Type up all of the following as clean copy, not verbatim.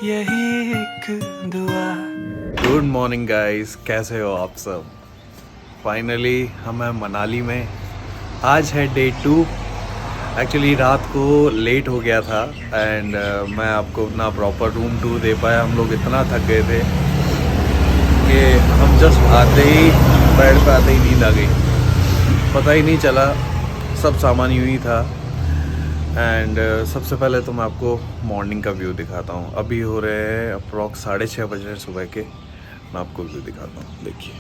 यही एक दुआ। गुड मॉर्निंग गाइस, कैसे हो आप सब। फाइनली हम हैं मनाली में। आज है डे 2। एक्चुअली रात को लेट हो गया था एंड मैं आपको अपना प्रॉपर रूम टूर दे पाया। हम लोग इतना थक गए थे कि हम जस्ट आते ही बेड पे आते ही नींद आ गई, पता ही नहीं चला, सब सामान यूँ ही था। एंड सबसे पहले तो मैं आपको मॉर्निंग का व्यू दिखाता हूँ। अभी हो रहे हैं अप्रॉक्स 6:30 बज रहे सुबह के। मैं आपको व्यू दिखाता हूँ, देखिए।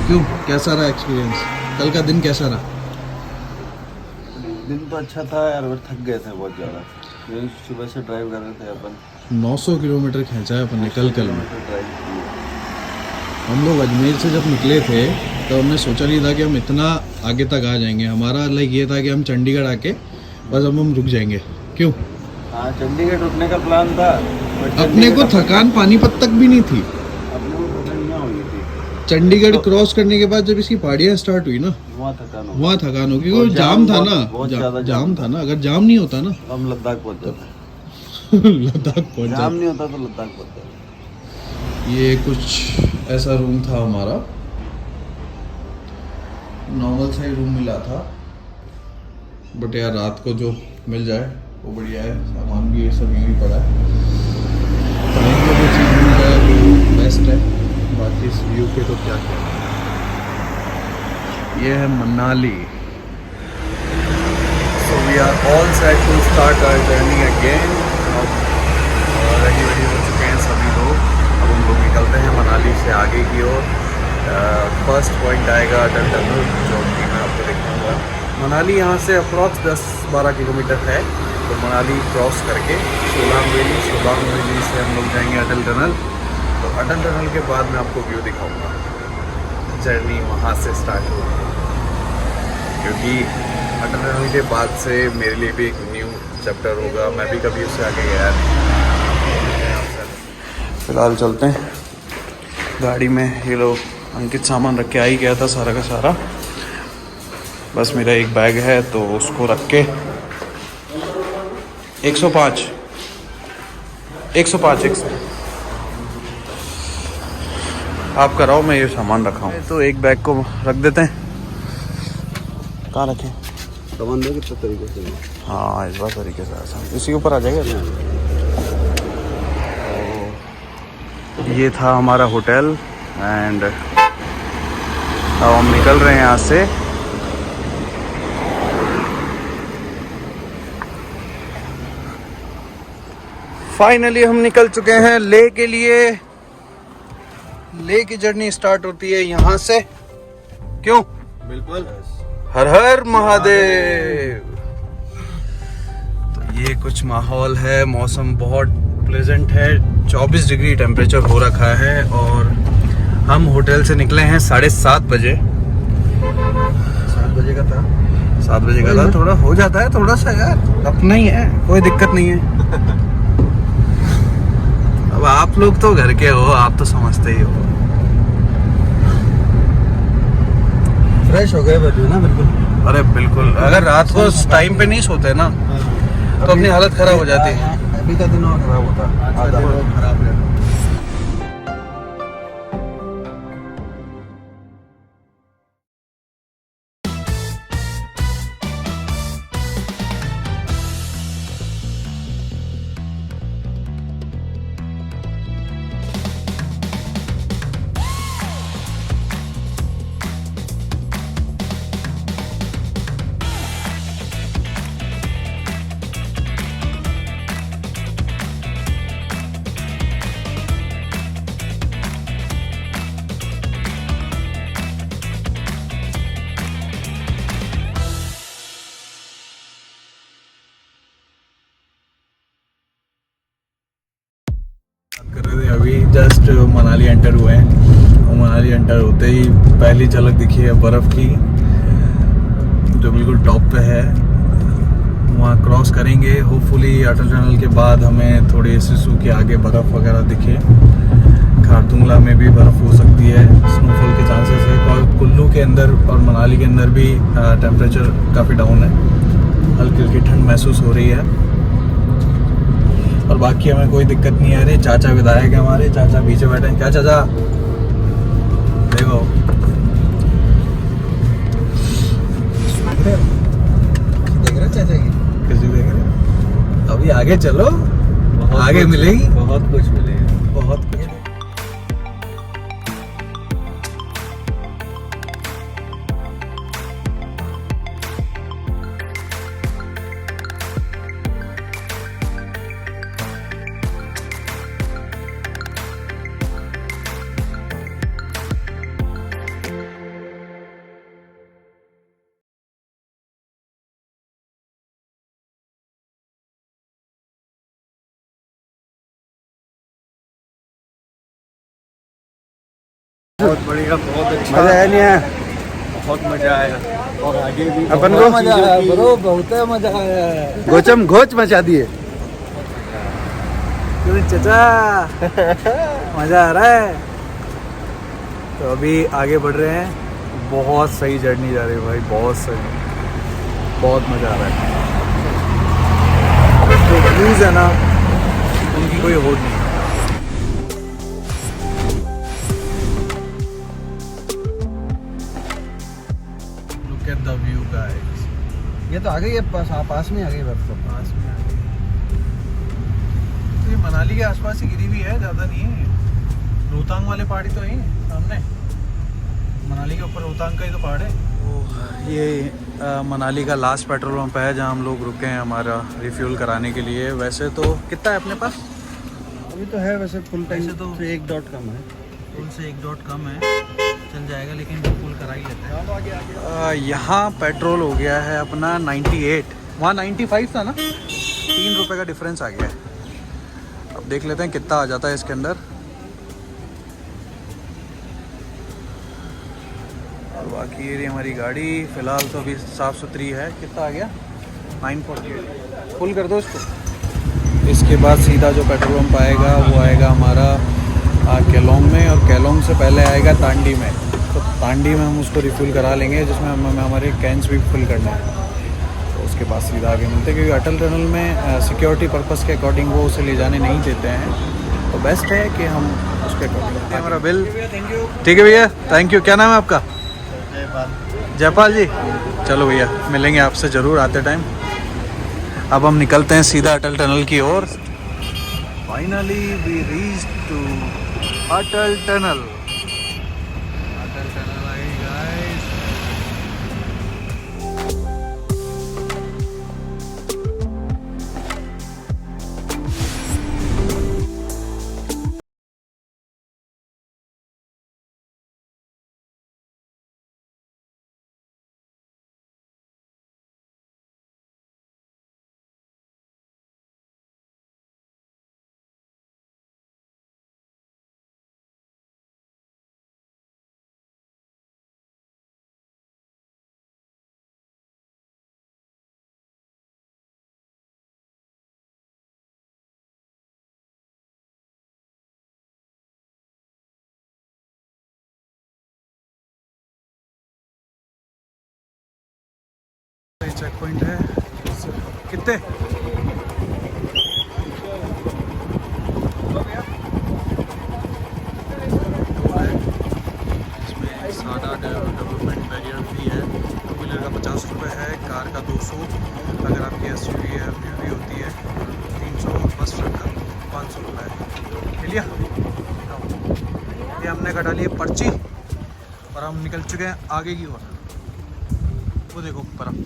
क्यों, कैसा रहा एक्सपीरियंस? कल का दिन कैसा रहा? दिन तो अच्छा था यार, बट थक गए थे बहुत ज़्यादा क्योंकि सुबह से ड्राइव कर रहे थे अपन। 900 किलोमीटर खींचा है अपन ने कल में। ड्राइव किए। हम लोग अजमेर से जब निकले थे तो हमने सोचा नहीं था कि हम इतना आगे तक आ जाएंगे। हमारा लाइक ये था कि हम चंडीगढ़ आके बस हम रुक जाएंगे। क्यों? हाँ, चंडीगढ़ रुकने का प्लान था। अपने को थकान पानीपत तक भी नहीं थी। अपने को थकान ना हुई थी। चंडीगढ़ क्रॉस करने के बाद जब इसकी पहाड़ियाँ स्टार्ट हुई ना, वहाँ थकान हो गई। क्योंकि जाम था ना, बहुत ज़्यादा जाम था ना। अगर जाम नहीं होता ना हम लद्दाख पहुँच जाते। लद्दाख पहुँच जाम जाते। नहीं होता तो लद्दाख पहुँच जाते। ये कुछ ऐसा रूम था हमारा, नॉर्मल सा ही रूम मिला था, बट यार रात को जो मिल जाए वो बढ़िया है। सामान भी ये सब यहीं पड़ा है, टाइम को जो चीज़ मिल जाए वो बेस्ट है। बाकी इस व्यू पे तो क्या क्या। ये है Manali. So we are all set to start our journey again. Ready हो चुके हैं सभी लोग। अब हम लोग निकलते हैं मनाली से आगे की ओर। फर्स्ट पॉइंट आएगा अटल टनल, जो कि मैं आपको दिखाऊंगा। मनाली यहाँ से अप्रॉक्स 10-12 किलोमीटर है। तो मनाली क्रॉस करके सोलांग वैली से हम लोग जाएंगे अटल टनल। तो अटल टनल के बाद मैं आपको व्यू दिखाऊंगा। जर्नी वहाँ से स्टार्ट होगी, क्योंकि अटल टनल के बाद से मेरे लिए भी एक न्यू चैप्टर होगा। मैं भी कभी उससे आगे गया नहीं। फिलहाल चलते हैं गाड़ी में। ये लोग अंकित सामान रख के आ ही गया था सारा का सारा, बस मेरा एक बैग है तो उसको रख के 105 आप कराओ, मैं ये सामान रखा हूँ। तो एक बैग को रख देते हैं। कहाँ रखें? सामान दो कितना तरीके से। हाँ, इस बार तरीके से आसान, इसी ऊपर आ जाएगा। ये था हमारा होटल एंड अब हम निकल रहे हैं यहाँ से। फाइनली हम निकल चुके हैं लेह के लिए। लेह की जर्नी स्टार्ट होती है यहाँ से। क्यों? बिल्कुल। हर हर महादेव। तो ये कुछ माहौल है। मौसम बहुत प्लेजेंट है। 24 डिग्री टेम्परेचर हो रखा है और हम होटल से निकले हैं 7:30 बजे। 7 बजे का था। 7 बजे का था। थोड़ा हो जाता है, थोड़ा सा यार, अपना ही है, कोई दिक्कत नहीं है। अब आप लोग तो घर के हो, आप तो समझते ही हो। फ्रेश हो गए बल्लू ना, बिल्कुल। अरे बिल्कुल। अगर रात को टाइम पे नहीं सोते ना तो अपनी हालत खराब हो जाती है। अभी का दिन और खराब होता है। आज दिन और खराब है। कर रहे थे अभी जस्ट मनाली एंटर हुए हैं और मनाली एंटर होते ही पहली झलक दिखी है बर्फ़ की, जो बिल्कुल टॉप पे है। वहाँ क्रॉस करेंगे होपफुली। अटल टनल के बाद हमें थोड़ी सिसु के आगे बर्फ़ वगैरह दिखे। खारदुंगला में भी बर्फ़ हो सकती है, स्नोफॉल के चांसेस है। और कुल्लू के अंदर और मनाली के अंदर भी टेम्परेचर काफ़ी डाउन है, हल्की हल्की ठंड महसूस हो रही है। और बाकी हमें कोई दिक्कत नहीं आ रही। चाचा विधायक है हमारे, चाचा पीछे बैठे हैं। क्या चाचा, देखो देख रहे चाचा की? किसी देख रहे हो? अभी आगे चलो, आगे मिलेगी, बहुत कुछ मिलेगा। बहुत कुछ। बहुत बढ़िया, बहुत अच्छा, मजा आया नहीं आया? बहुत मजा आया। और आगे भी अपन बहुत को मजा आया ब्रो, बहुत मजा आया। गोचम घोच मचा दिए। चाचा मजा आ रहा है। तो अभी आगे बढ़ रहे हैं। बहुत सही जर्नी जा रही है भाई, बहुत सही, बहुत मजा आ रहा है। जो व्यूज है ना, उनकी कोई होड़ नहीं। Look at the view guys. ये तो आ गई है, पास में आ गई बर्फ तो। पास में आ गई। तो ये मनाली के आसपास ही गिरी हुई है, ज़्यादा नहीं है। रोहतांग वाले पहाड़ी तो है सामने, मनाली के ऊपर रोहतांग का ही तो पहाड़ है। ये मनाली का लास्ट पेट्रोल पंप है जहाँ हम लोग रुके हैं हमारा रिफ्यूल कराने के लिए। वैसे तो कितना है अपने पास? अभी तो है वैसे फुल टाइम वैसे तो- तो 1 डॉट कम है। फुल से 1 डॉट कम है, चल जाएगा, लेकिन फुल करा ही लेते हैं। यहाँ पेट्रोल हो गया है अपना 98, वहाँ 95 था ना, 3 रुपये का डिफरेंस आ गया है। अब देख लेते हैं कितना आ जाता है इसके अंदर। और बाकी ये रही हमारी गाड़ी, फ़िलहाल तो अभी साफ़ सुथरी है। कितना आ गया? 948। फुल कर दो इसको। इसके बाद सीधा जो पेट्रोल पंप आएगा वो आएगा हमारा केलोंग में, और केलोंग से पहले आएगा तांडी में। तो तांडी में हम उसको रिफ़िल करा लेंगे, जिसमें हमें हमारे कैंस भी फिल करने हैं। तो उसके बाद सीधा आगे मिलते हैं, क्योंकि अटल टनल में सिक्योरिटी पर्पस के अकॉर्डिंग वो उसे ले जाने नहीं देते हैं। तो बेस्ट है कि हम उसके अकॉर्डिंग। हमारा बिल, ठीक है भैया, थैंक यू। क्या नाम है आपका? जयपाल जी। चलो भैया, मिलेंगे आपसे ज़रूर आते टाइम। अब हम निकलते हैं सीधा अटल टनल की ओर। Finally we reach to Atal tunnel. Atal tunnel आ गई गाइस। चेक पॉइंट है। कितने? इसमें सादा डेवलपमेंट बैरियर भी है। टू व्हीलर का 50 रुपये है, कार का 200, अगर आपकी SUV है MUV होती है 300, बस ट्रक का 500 रुपये है। ले लिया? ये हमने कटा ली पर्ची और हम निकल चुके हैं आगे की ओर। वो देखो बर्फ,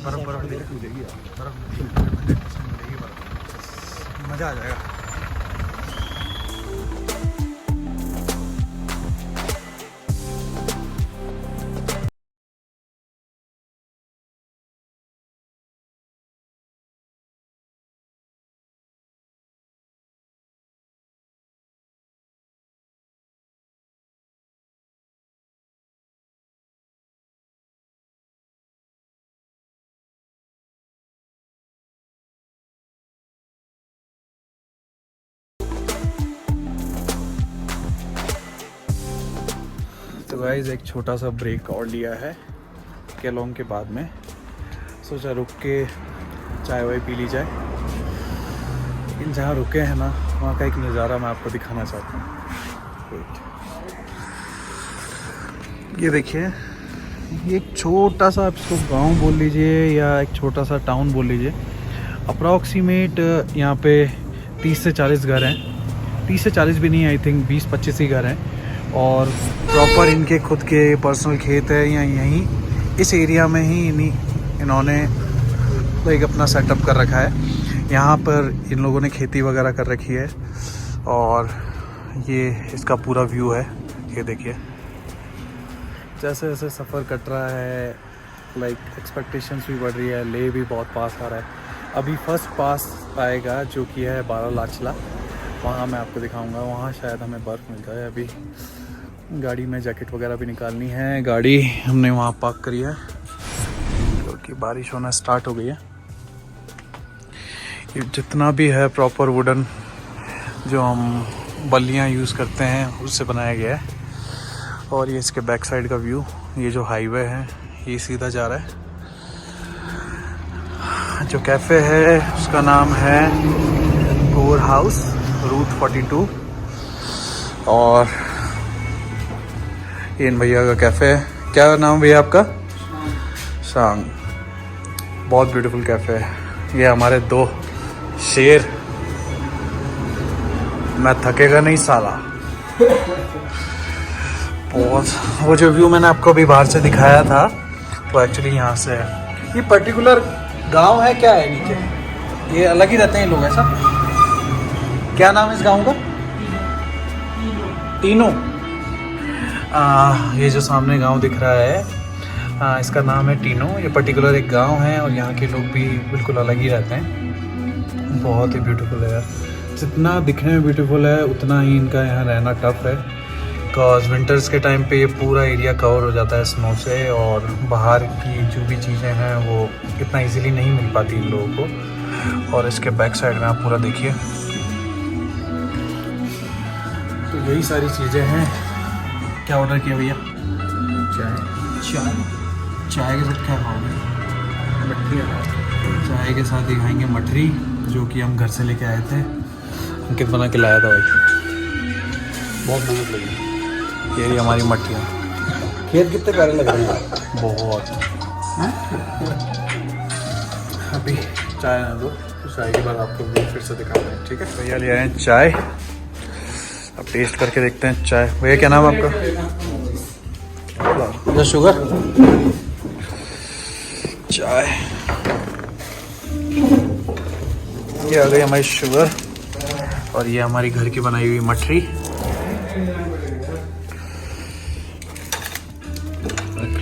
बर्फ मिलेगी, बर्फ 100% मिलेगी बर्फ। मज़ा आ जाएगा। गाइस एक छोटा सा ब्रेक और लिया है केलोंग के बाद में। सोचा रुक के चाय वाय पी ली जाए। लेकिन जहाँ रुके हैं ना वहाँ का एक नज़ारा मैं आपको दिखाना चाहता हूँ। ये देखिए, ये एक छोटा सा, आप इसको गांव बोल लीजिए या एक छोटा सा टाउन बोल लीजिए। अप्रॉक्सीमेट यहाँ पे 30 से 40 घर हैं। 30 से 40 भी नहीं, आई थिंक 20-25 ही घर हैं। और प्रॉपर इनके खुद के पर्सनल खेत है या यहीं इस एरिया में ही इन्होंने एक अपना सेटअप कर रखा है। यहाँ पर इन लोगों ने खेती वगैरह कर रखी है। और ये इसका पूरा व्यू है। ये देखिए, जैसे जैसे सफ़र कट रहा है लाइक एक्सपेक्टेशंस भी बढ़ रही है। ले भी बहुत पास आ रहा है। अभी फर्स्ट पास आएगा जो कि है बारालाचला, वहाँ मैं आपको दिखाऊंगा। वहाँ शायद हमें बर्फ़ मिल जाए। अभी गाड़ी में जैकेट वगैरह भी निकालनी है। गाड़ी हमने वहाँ पार्क करी है क्योंकि बारिश होना स्टार्ट हो गई है। ये जितना भी है प्रॉपर वुडन जो हम बल्लियाँ यूज़ करते हैं उससे बनाया गया है। और ये इसके बैक साइड का व्यू, ये जो हाईवे है ये सीधा जा रहा है। जो कैफ़े है उसका नाम है कोर हाउस, रूट 42। और ये इन भैया का कैफ़े है। क्या नाम भैया आपका? शांग। बहुत ब्यूटीफुल कैफ़े है। ये हमारे 2 शेर। मैं थकेगा नहीं साला। बहुत, वो जो व्यू मैंने आपको अभी बाहर से दिखाया था वो एक्चुअली यहाँ से है। ये पर्टिकुलर गांव है क्या है नीचे? ये अलग ही रहते हैं लोग ऐसा? क्या नाम है इस गांव का? तीनों। ये जो सामने गांव दिख रहा है इसका नाम है टीनो। ये पर्टिकुलर एक गांव है और यहाँ के लोग भी बिल्कुल अलग ही रहते हैं। बहुत ही ब्यूटीफुल है यार। जितना दिखने में ब्यूटीफुल है उतना ही इनका यहाँ रहना टफ है। बिकॉज विंटर्स के टाइम पे ये पूरा एरिया कवर हो जाता है स्नो से। और बाहर की जो भी चीज़ें हैं वो इतना इजीली नहीं मिल पाती इन लोगों को। और इसके बैक साइड में आप पूरा देखिए, तो यही सारी चीज़ें हैं। क्या ऑर्डर किया भैया? चाय। चाय के साथ क्या खाओगे? मठरी। चाय के साथ ही खाएंगे मठरी, जो कि हम घर से लेके आए थे। अंकित बना के लाया था भाई। बहुत मेहनत लगी। ये रही हमारी मठरियाँ। खेत कितने प्यारे लग रहे हैं। बहुत। अभी चाय ना दो, चाय के बाद आपको व्यू फिर से दिखाते हैं, ठीक है? भैया ले आए हैं चाय। अब टेस्ट करके देखते हैं चाय। भैया क्या नाम है आपका? या शुगर? चाय। ये आ गई हमारी शुगर और ये हमारी घर की बनाई हुई मठरी।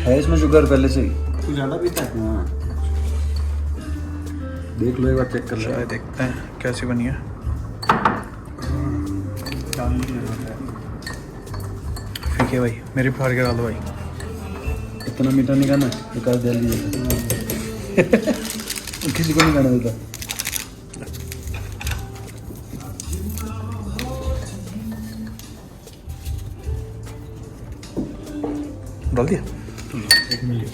है इसमें शुगर पहले से ही? तू ज़्यादा पीता है? हाँ, देख लो एक बार, चेक कर लो। चाय देखते हैं कैसी बनी है। ठीक है भाई, मेरी फाड़ के डाल दो भाई। इतना मीठा नहीं खाना, एक आध डाल लीजिए। किसी को नहीं खाना देता। डाल दिया? एक minute.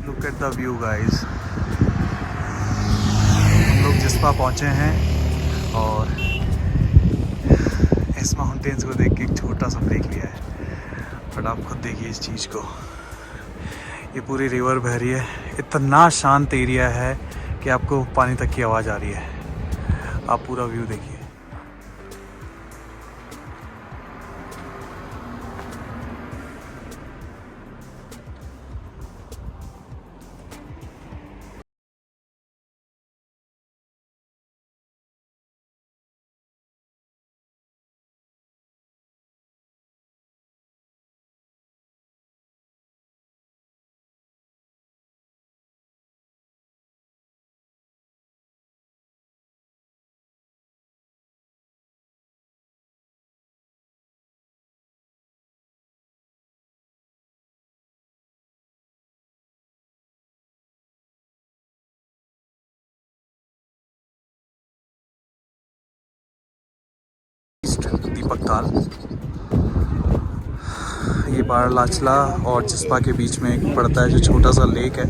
Look at the view guys. हम लोग जिस्पा पहुँचे हैं और इस माउंटेन्स को देख के एक छोटा सा ब्रेक लिया है। बट आप खुद देखिए इस चीज़ को। ये पूरी रिवर बह रही है। इतना शांत एरिया है कि आपको पानी तक की आवाज़ आ रही है। आप पूरा व्यू देखिए। दीपक ताल। ये बारालाचला और चिस्पा के बीच में एक पड़ता है जो छोटा सा लेक है,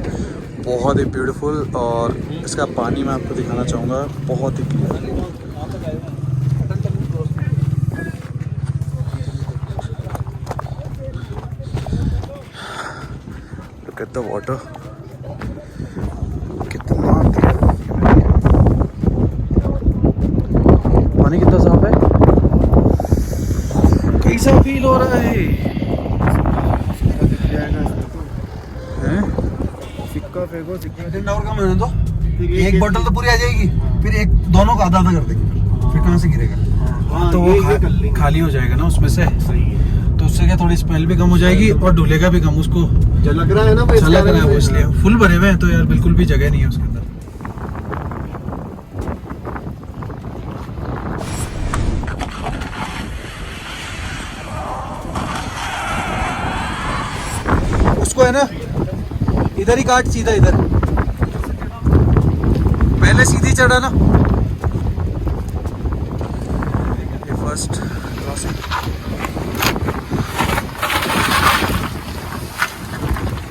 बहुत ही ब्यूटीफुल। और इसका पानी मैं आपको दिखाना चाहूँगा, बहुत ही clear. Look at the water, कितना पानी कितना साफ है, कैसा फील हो रहा है? सिक्का फेंको, सिक्का 10 आवर का मैंने तो एक बोतल तो पूरी आ जाएगी, फिर एक दोनों का आधा आधा कर देंगे, फिर कहाँ से गिरेगा? तो वो खाली हो जाएगा ना उसमें से, तो उससे क्या थोड़ी स्मेल भी कम हो जाएगी और डुलेगा भी कम। उसको लग रहा है ना, अच्छा लग रहा है वो, इसलिए फुल भरे हुए हैं तो यार बिल्कुल भी जगह नहीं है उसके अंदर। उसको है ना इधर ही काट, सीधा इधर, पहले सीधी चढ़ा ना। ये फर्स्ट क्रॉसिंग,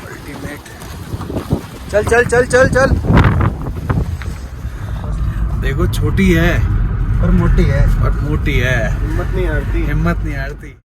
अल्टीमेट। चल चल चल चल चल, देखो छोटी है पर मोटी है, और मोटी है, हिम्मत नहीं हारती। हिम्मत नहीं हारती।